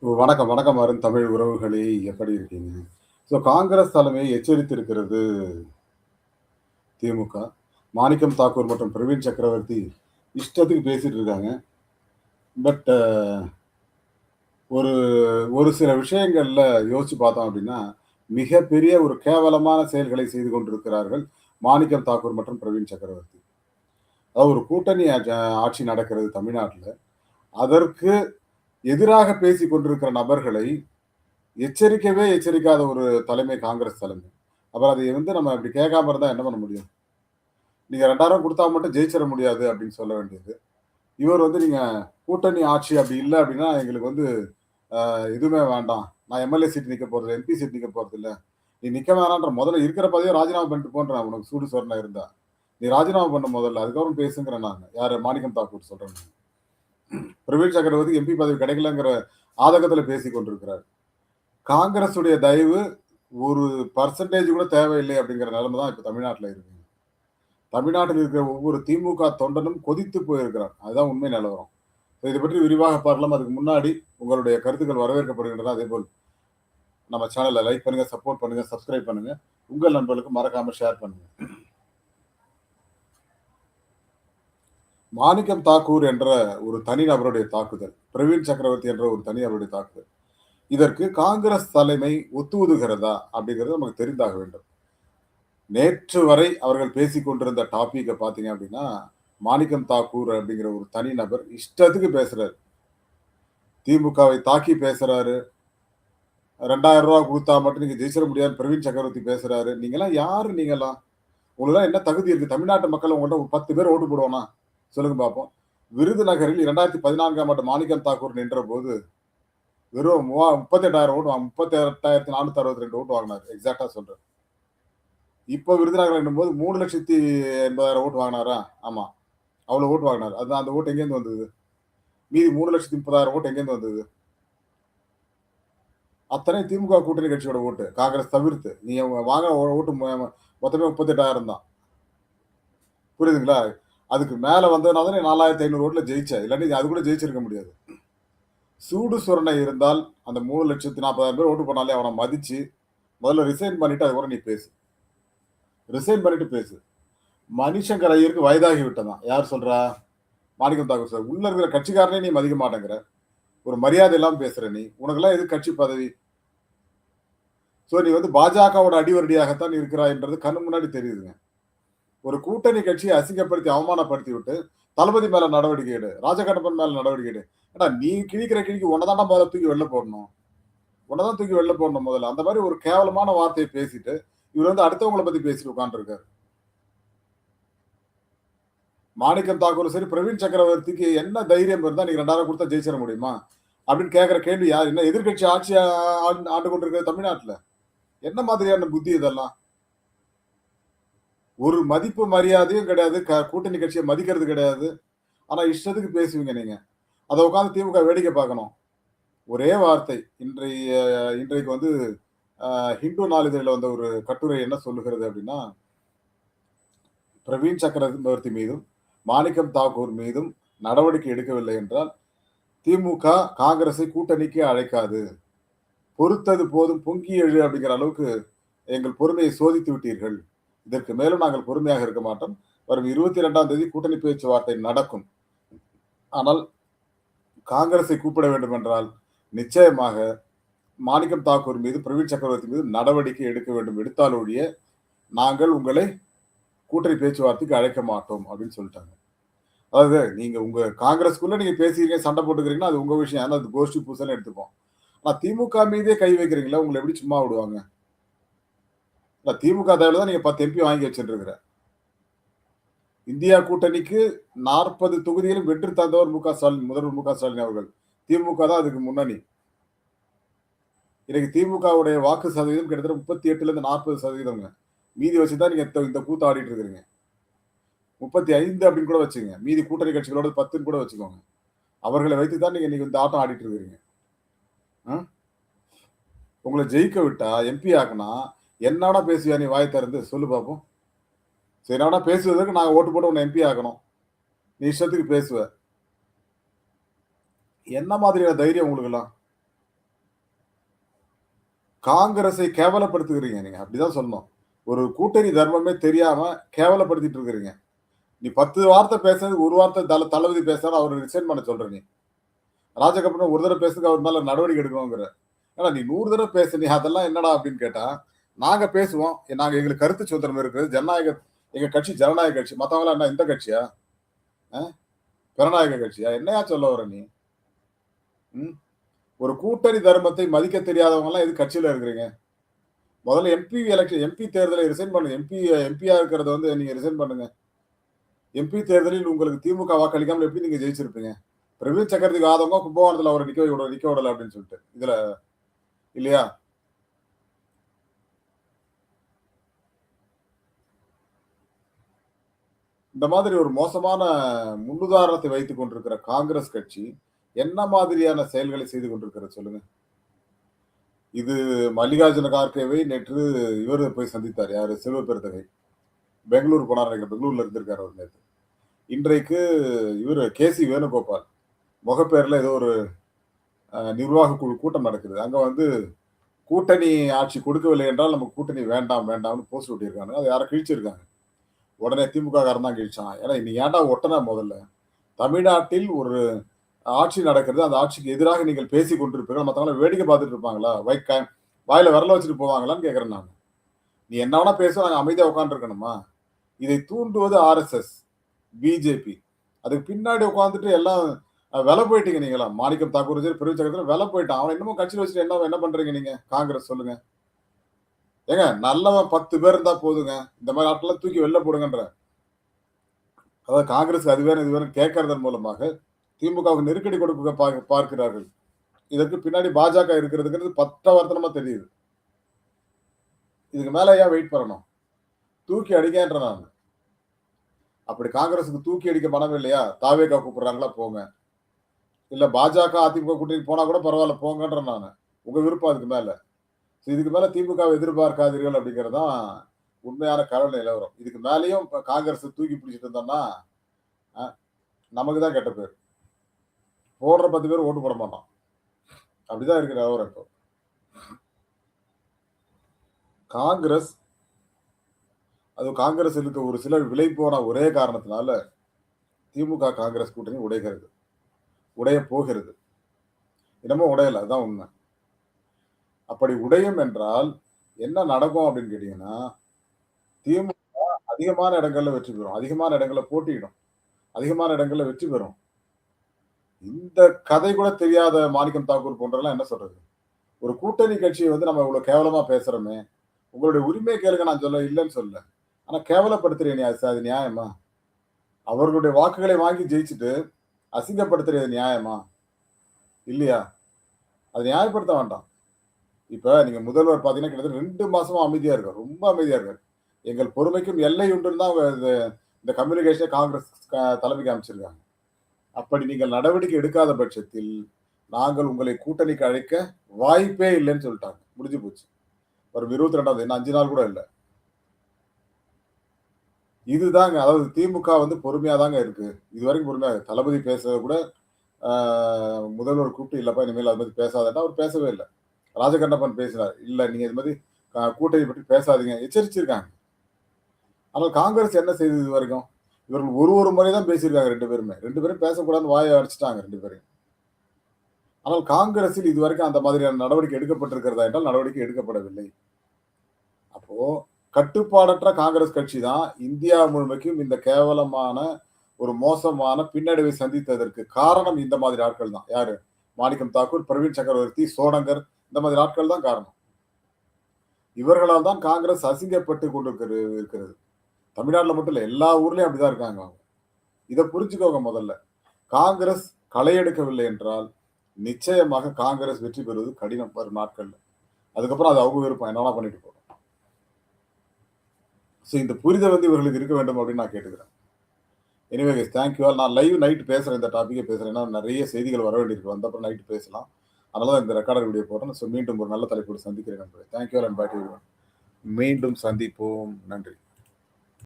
வணக்கம், வணக்கம் அருண் தமிழ் உறவுகளே! எப்படி இருக்கீங்க? காங்கிரஸ் தலைமை எச்சரித்திருக்கிறது திமுக. மாணிக்கம் தாக்கூர் மற்றும் பிரவீன் சக்கரவர்த்தி இஷ்டத்துக்கு பேசிட்டு இருக்காங்க. பட் ஒரு ஒரு சில விஷயங்கள்ல யோசிச்சு பார்த்தோம் அப்படின்னா, மிகப்பெரிய ஒரு கேவலமான செயல்களை செய்து கொண்டிருக்கிறார்கள் மாணிக்கம் தாக்கூர் மற்றும் பிரவீன் சக்கரவர்த்தி. அதாவது ஒரு கூட்டணி ஆட்சி நடக்கிறது தமிழ்நாட்டுல. அதற்கு எதிராக பேசிக் கொண்டிருக்கிற நபர்களை எச்சரிக்கவே எச்சரிக்காத ஒரு தலைமை காங்கிரஸ் தலைமை. அப்புறம் அதை நம்ம இப்படி கேட்காம இருந்தா என்ன பண்ண முடியும்? நீங்க 2000 குடுத்தா மட்டும் ஜெயிச்சிட முடியாது அப்படின்னு சொல்ல வேண்டியது. இவர் நீங்க கூட்டணி ஆட்சி அப்படி இல்ல அப்படின்னா எங்களுக்கு எதுவுமே வேண்டாம். நான் எம்எல்ஏ சீட் நிக்க போறதில்ல, எம்பி சீட் நிக்க போறதில்ல. நீ நிக்க வேணான்ற முதல்ல இருக்கிற பதவிய ராஜினாமா பண்ணிட்டு போன்றேன் உனக்கு சூடு சொரணை இருந்தா. நீ ராஜினாமா பண்ணு முதல்ல. அதுக்கப்புறம் பேசுங்கிறேன் நானு. யாரு மாணிக்கம் தாக்கூர் சொல்றேன் நானு. பிரவீன் சக்கரவர்த்தி எம்பி பதவி கிடைக்கலங்கிற ஆதங்கத்துல பேசிக் கொண்டிருக்கிறார். காங்கிரசுடைய தயவு ஒரு பெர்சன்டேஜ் கூட தேவையில்லை அப்படிங்கிற நிலைமை தான் இப்ப தமிழ்நாட்டுல இருக்கு. தமிழ்நாட்டில் இருக்கிற ஒவ்வொரு திமுக தொண்டனும் கொதித்து போயிருக்கிறார். அதுதான் உண்மை நிலவரம். இதை பற்றி விரிவாக பார்க்கலாம். அதுக்கு முன்னாடி உங்களுடைய கருத்துக்கள் வரவேற்கப்படுகின்றன. அதேபோல் நம்ம சேனலை லைக் பண்ணுங்க, சப்போர்ட் பண்ணுங்க, சப்ஸ்கிரைப் பண்ணுங்க. உங்கள் நண்பர்களுக்கு மறக்காம ஷேர் பண்ணுங்க. மாணிக்கம் தாக்கூர் என்ற ஒரு தனிநபருடைய தாக்குதல், பிரவீன் சக்கரவர்த்தி என்ற ஒரு தனிநபருடைய தாக்குதல், இதற்கு காங்கிரஸ் தலைமை ஒத்துவதுகிறதா அப்படிங்கிறது நமக்கு தெரிந்தாக வேண்டும். நேற்று வரை அவர்கள் பேசிக் கொண்டிருந்த டாபிக்க பார்த்தீங்க அப்படின்னா, மாணிக்கம் தாக்கூர் அப்படிங்கிற ஒரு தனிநபர் இஷ்டத்துக்கு பேசுறாரு. திமுகவை தாக்கி பேசுறாரு. ரூ. 2000 குடுத்தா மட்டும் நீங்க ஜெயிச்சிட முடியாதுன்னு பிரவீன் சக்கரவர்த்தி பேசுறாரு. நீங்கலாம் யாரு நீங்கலாம்? உங்களுக்கெல்லாம் என்ன தகுதி இருக்கு? தமிழ்நாட்டு மக்கள் உங்கள்ட்ட ஒரு 10 பேர் ஓட்டு போடுவானா? சொல்லுங்க பார்ப்போம். விருதுநகரில் 2014ஆம் ஆண்டு மாணிக்கம் தாக்கூர் நின்றபோது வெறும் 38,000 ஓட்டு 38,462 ஓட்டு வாங்கினாரு. எக்ஸாக்ட்டா சொல்றேன். இப்ப விருதுநகர்ல என்னும்போது 3,80,000 ஓட்டு வாங்கினாரா? ஆமா. அவ்வளவு ஓட்டு வாங்கினாரு. அந்த ஓட்டு எங்கேருந்து வந்தது? மீதி 3,30,000 ஓட்டு எங்கேருந்து வந்தது? அத்தனை திமுக கூட்டணி கட்சியோட ஓட்டு. காங்கிரஸ் தவிர்த்து. நீங்க வாங்குன ஓட்டு மொத்தமே 38,000 தான். புரியுதுங்களா? அதுக்கு மேல வந்ததுனால தான் நீ 4,500 ஓட்டுல ஜெயிச்ச. இல்லாட்டி நீ அது கூட ஜெயிச்சிருக்க முடியாது. சூடு சொரணை இருந்தால் அந்த 3,40,000 பேர் ஓட்டு போனாலே அவன மதிச்சு, முதல்ல ரிசைன் பண்ணிட்டு அதுக்கப்புறம் நீ பேசு. ரிசைன் பண்ணிட்டு பேசு. மணிசங்கர் ஐயருக்கு வயதாகி விட்டதாம். யார் சொல்றா? மாணிக்கம் தாக்கூர் சார். உள்ள இருக்கிற கட்சிக்காரனே நீ மதிக்க மாட்டேங்கிற. ஒரு மரியாதை இல்லாம பேசுற நீ. உனக்கெல்லாம் எதுக்கு கட்சி பதவி? நீ பாஜகவோட அடிவருடியாகத்தான் இருக்கிறாய்ன்றது கண்ணு முன்னாடி தெரியுதுங்க. ஒரு கூட்டணி கட்சியை அசிங்கப்படுத்தி, அவமானப்படுத்தி விட்டு, தளபதி மேல நடவடிக்கை எடு. ராஜகண்ணப்பன் மேல நடவடிக்கை எடு. ஏன்டா நீ கிழிக்கிற கிழிக்கு உன்ன தான்டா முதல்ல தூக்கி வெளில போடணும். உன்ன தான் தூக்கி வெளில போடணும் முதல்ல. அந்த மாரி ஒரு கேவலமான வார்த்தைய பேசிட்டு, இவர் அடுத்தவங்கள பத்தி பேசிட்டு உட்கார்ந்திருக்காரு. மாணிக்கம் தாக்கூரும் சரி, பிரவீன் சக்கரவர்த்திக்கு என்ன தைரியம் இருந்தா நீங்க 2000 குடுத்தா ஜெயிச்சிட முடியுமா? அப்படின்னு கேட்கிற கேள்வி யார்? என்ன எதிர்க்கட்சி ஆட்சி ஆண்டு கொண்டிருக்கிறது தமிழ்நாட்டுல. என்ன மாதிரியான புத்தி இதெல்லாம்? ஒரு மதிப்பு மரியாதையும் கிடையாது. கூட்டணி கட்சியை மதிக்கிறது கிடையாது. ஆனா இஷ்டத்துக்கு பேசுவீங்க நீங்க. அத உட்கார்ந்து திமுக வேடிக்கை பார்க்கணும். ஒரே வார்த்தை. இன்றைக்கு ஹிந்து நாளிதழில வந்த ஒரு கட்டுரை என்ன சொல்லுகிறது அப்படின்னா, பிரவீன் சக்கரவர்த்தி மீதும், மாணிக்கம் தாக்கூர் மீதும் நடவடிக்கை எடுக்கவில்லை என்றால், திமுக காங்கிரஸை கூட்டணிக்கே அழைக்காது. பொறுத்தது போதும் பொங்கி எழு அப்படிங்கிற அளவுக்கு எங்கள் பொறுமையை சோதித்து விட்டீர்கள். இதற்கு மேலும் நாங்கள் பொறுமையாக இருக்க மாட்டோம். வரும் 22ஆம் தேதி கூட்டணி பேச்சுவார்த்தை நடக்கும். ஆனால் காங்கிரஸை கூப்பிட வேண்டும் என்றால் நிச்சயமாக மாணிக்கம் தாக்கூர் மீது, பிரவீன் சக்கரவர்த்தி மீது நடவடிக்கை எடுக்க வேண்டும். எடுத்தால் ஒழிய நாங்கள் உங்களை கூட்டணி பேச்சுவார்த்தைக்கு அழைக்க மாட்டோம் அப்படின்னு சொல்லிட்டாங்க. அதாவது நீங்க உங்க காங்கிரஸ்க்குள்ள நீங்க பேசிக்கிறீங்க, சண்டை போட்டுக்கிறீங்கன்னா அது உங்க விஷயம். ஆனா அது கோஷ்டி பூசல்னு எடுத்துப்போம். ஆனா திமுக மீதே கை வைக்கிறீங்களா? உங்களை எப்படி சும்மா விடுவாங்க? திமுக தயவுல தான் நீங்க 10 எம்பி வாங்கி வச்சுட்டு இந்தியா கூட்டணிக்கு 40 தொகுதிகளும் வெற்றி தந்தவர் ஸ்டாலின், முதல்வர் ஸ்டாலின் அவர்கள். திமுக தான் அதுக்கு முன்னணி. இன்னைக்கு திமுகவுடைய வாக்கு சதவீதம் கிட்டத்தட்ட 38ல இருந்து 40%. மீதி வச்சுதான் நீங்க இந்த கூத்து ஆடிட்டு இருக்கிறீங்க. 35 அப்படின்னு கூட வச்சுங்க. மீதி கூட்டணி கட்சிகளோட 10ன்னு கூட வச்சுக்கோங்க. அவர்களை வைத்து தான் நீங்க இந்த ஆட்டம் ஆடிட்டு இருக்கிறீங்க. உங்களை ஜெயிக்க விட்டா, எம்பி ஆக்குனா என்னடா பேசுவியா நீ வாய் திறந்து? சொல்லு பார்ப்போம். சரி, என்னடா பேசுவதற்கு நாங்க ஓட்டு போட்டு உன்னை எம்பி ஆக்கணும். நீ இஷ்டத்துக்கு பேசுவ. என்ன மாதிரியான தைரியம் உங்களுக்கெல்லாம்? காங்கிரஸை கேவலப்படுத்துகிறீங்க நீங்க. அப்படிதான் சொல்லணும். ஒரு கூட்டணி தர்மமே தெரியாம கேவலப்படுத்திட்டு இருக்கிறீங்க. நீ 10 வார்த்தை பேசுனதுக்கு 1 வார்த்தை தளபதி பேசுனாரு, அவர ரிசைன் பண்ண சொல்ற நீ. ராஜகபூர் ஒரு தடவ பேசுனதுக்கு அவர் மேல நடவடிக்கை எடுக்கணுங்கிற. ஏன்னா நீ 100 தடவ பேசுனியே அதெல்லாம் என்னடா அப்படின்னு கேட்டா, நாங்க பேசுவோம். எங்களுக்கு கருத்து சுதந்திரம் இருக்குது. எங்க கட்சி ஜனநாயக கட்சி. மத்தவங்கலாம் என்ன இந்த கட்சியா? அ ஜனநாயக கட்சியா? என்னய்யா சொல்ல வர்ற நீ? ம். ஒரு கூட்டணி தர்மத்தை மதிக்க தெரியாதவங்கலாம் எதுக்கு கட்சியில இருக்கிறீங்க? முதல்ல எம்பி தேர்தலை ரிசைன் பண்ணுங்க. எம்பியா இருக்கிறத வந்து நீங்க ரிசைன் பண்ணுங்க. எம்பி தேர்தலில் உங்களுக்கு திமுக வாக்களிக்காம எப்படி நீங்க ஜெயிச்சிருப்பீங்க? பிரவீன் சக்கரவர்த்திக்கு ஆதவங்க கும்பகோணத்துல அவரை நிக்க விடல அப்படின்னு சொல்லிட்டு. இதுல இல்லையா? இந்த மாதிரி ஒரு மோசமான முன்னுதாரணத்தை வைத்துக் கொண்டிருக்கிற காங்கிரஸ் கட்சி என்ன மாதிரியான செயல்களை செய்து கொண்டிருக்கிறது சொல்லுங்க? இது மல்லிகார்ஜுன கார்கேவை நேற்று இவரு போய் சந்தித்தார். யாரு? செல்வ பெருந்தகை. பெங்களூர் போனார் நினைக்கிறேன். பெங்களூர்ல இருந்திருக்காரு அவர் நேத்து. இன்றைக்கு இவரு கே.சி. வேணுகோபால் முகப்பேர்ல ஏதோ ஒரு நிர்வாக குழு கூட்டம் நடக்குது. அங்க வந்து கூட்டணி ஆட்சி கொடுக்கவில்லை என்றால் நமக்கு கூட்டணி வேண்டாம் வேண்டாம்னு போஸ்ட் ஒட்டியிருக்காங்க. அதை யாரோ கிழிச்சிருக்காங்க. உடனே திமுக காரன் தான் கிழிச்சான். ஏன்னா நீ ஏன்டா ஒட்டன முதல்ல? தமிழ்நாட்டில் ஒரு ஆட்சி நடக்கிறது. அந்த ஆட்சிக்கு எதிராக நீங்கள் பேசிக் கொண்டிருப்பீர்கள். மத்தவங்க வேடிக்கை பார்த்துட்டு இருப்பாங்களா? வாயில விரல வச்சுட்டு போவாங்களான்னு கேட்கிறேன் நான். நீ என்ன வேணா பேச நாங்க அமைதியா உட்கார்ந்துருக்கணுமா? இதை தூண்டுவது ஆர்எஸ்எஸ், பிஜேபி. அதுக்கு பின்னாடி உட்கார்ந்துட்டு எல்லாம் விலை போயிட்டீங்க நீங்களா? மாணிக்கம் தாக்கூர் சரி, பிரவீன் சக்கரவர்த்தி விலை போயிட்டான். அவன் இன்னமும் கட்சியில வச்சுட்டு என்ன பண்றீங்க நீங்க? காங்கிரஸ் சொல்லுங்க. ஏங்க நல்லவன் 10 பேர் இருந்தா போதுங்க. இந்த மாதிரி ஆட்களெல்லாம் தூக்கி வெளில போடுங்கன்ற. அதாவது காங்கிரஸ் அது வேற இது வேற கேட்கறதன் மூலமாக திமுகவுக்கு நெருக்கடி கொடுக்க பார்க்கிறார்கள். இதற்கு பின்னாடி பாஜக இருக்கிறதுங்கிறது பட்டவர்த்தனமா தெரியுது. இதுக்கு மேல ஏன் வெயிட் பண்ணணும்? தூக்கி அடிங்கன்ற நான். அப்படி காங்கிரஸுக்கு தூக்கி அடிக்க மனம் இல்லையா? தாவேகா கூப்பிடுறாங்களா போங்க. இல்ல பாஜக, அதிமுக கூட்டணி போனா கூட பரவாயில்ல போங்கன்ற நானு. உங்க விருப்பம் அதுக்கு மேல. இதுக்கு மேல திமுகவை எதிர்பார்க்காதீர்கள் அப்படிங்கிறது தான் உண்மையான கள நிலவரம். இதுக்கு மேலயும் காங்கிரஸ் தூக்கி பிடிச்சிட்டு இருந்தோம்னா நமக்கு தான் கெட்ட பேர். போடுற 10 பேர் ஓட்டு போட மாட்டான். அப்படிதான் இருக்கு நிலவரம் இப்போ. காங்கிரஸ் இருக்க ஒரு சிலர் விலை போன ஒரே காரணத்தினால திமுக காங்கிரஸ் கூட்டணி உடைகிறது. உடைய போகிறது. இன்னமும் உடையல. அதுதான் உண்மை. அப்படி உடையும் என்றால் என்ன நடக்கும் அப்படின்னு கேட்டீங்கன்னா, திமுக அதிகமான இடங்கள்ல வெற்றி பெறும். அதிகமான இடங்கள்ல போட்டியிடும். அதிகமான இடங்கள்ல வெற்றி பெறும். இந்த கதை கூட தெரியாத மாணிக்கம் தாக்கூர் போன்றவர்லாம் என்ன சொல்றது? ஒரு கூட்டணி கட்சியை வந்து நம்ம இவ்வளவு கேவலமா பேசுறோமே, உங்களுடைய உரிமையை கேளுங்க நான் இல்லைன்னு சொல்லல. ஆனா கேவலப்படுத்துறீங்க அது நியாயமா? அவர்களுடைய வாக்குகளை வாங்கி ஜெயிச்சுட்டு அசிங்கப்படுத்துறது நியாயமா? இல்லையா? அதை நியாயப்படுத்த வேண்டாம். இப்ப நீங்க முதல்வர் பார்த்தீங்கன்னா, கிட்டத்தட்ட 2 மாசமா அமைதியா இருக்காரு. ரொம்ப அமைதியா இருக்காரு. எங்கள் பொறுமைக்கும் எல்லை உண்டுன்னு தான் இந்த கம்யூனிகேஷன காங்கிரஸ் தலைமைக்கு அமைச்சிருக்காங்க. அப்படி நீங்கள் நடவடிக்கை எடுக்காத பட்சத்தில், நாங்கள் உங்களை கூட்டணிக்கு அழைக்க வாய்ப்பே இல்லைன்னு சொல்லிட்டாங்க. முடிஞ்சு போச்சு. வரும் 22ஆம் தேதி இன்னும் 5 நாள் கூட இல்ல. இதுதாங்க. அதாவது திமுக வந்து பொறுமையா தாங்க இருக்கு. இதுவரைக்கும் பொறுமையா தளபதி பேசுறத கூட முதல்வர் கூப்பிட்டு இல்லப்பா இனிமேல் அது மாதிரி பேசாதன்னா அவர் பேசவே இல்ல. ராஜகண்ணப்பன் பேசினார். இல்ல நீங்க இது மாதிரி கூட்டணி பற்றி பேசாதீங்க. எச்சரிச்சிருக்காங்க. ஆனால் காங்கிரஸ் என்ன செய்தது இது வரைக்கும்? இவர்கள் ஒரு முறை தான் பேசியிருக்காங்க 2 பேருமே. 2 பேரும் பேசக்கூடாதுன்னு வாயை அடைச்சுட்டாங்க 2 பேரையும். ஆனால் காங்கிரஸில் இதுவரைக்கும் அந்த மாதிரியான நடவடிக்கை எடுக்கப்பட்டிருக்கிறதா என்றால் நடவடிக்கை எடுக்கப்படவில்லை. அப்போ கட்டுப்பாடற்ற காங்கிரஸ் கட்சி தான் இந்தியா முழுமைக்கும் இந்த கேவலமான ஒரு மோசமான பின்னடைவை சந்தித்ததற்கு காரணம் இந்த மாதிரி ஆட்கள் தான். யாரு? மாணிக்கம் தாக்கூர், பிரவீன் சக்கரவர்த்தி, சோடங்கர் இந்த மாதிரி ஆட்கள் தான் காரணம். இவர்களால் தான் காங்கிரஸ் அசிங்கப்பட்டு இருக்கிறது. தமிழ்நாட்டுல மட்டும் இல்ல, எல்லா ஊர்லயும் அப்படிதான் இருக்காங்க அவங்க. இதை புரிஞ்சுக்கோங்க முதல்ல. காங்கிரஸ் களை எடுக்கவில்லை என்றால் நிச்சயமாக காங்கிரஸ் வெற்றி பெறுவது கடினம் வரும் நாட்கள்ல. அதுக்கப்புறம் அது அவங்க விருப்பம், என்ன வேணா பண்ணிட்டு போறோம். இந்த புரிதல் வந்து இவர்களுக்கு இருக்க வேண்டும் அப்படின்னு நான் கேட்டுக்கிறேன். Anyway thank you all. நான் லைவ் நைட் பேசுறேன், இந்த டாபிக்கே பேசுறேன். ஏன்னா நிறைய செய்திகள் வர வேண்டியிருக்கு. வந்தப்பறம் நைட் பேசலாம். அதனால தான் இந்த ரெக்கார்டர் வீடியோ போடுறேன். மீண்டும் ஒரு நல்ல தலைப்போடு சந்திக்கிறேன் நண்பர்களே. தேங்க்யூ ஆல் அண்ட் பாய். மீண்டும் சந்திப்போம். நன்றி.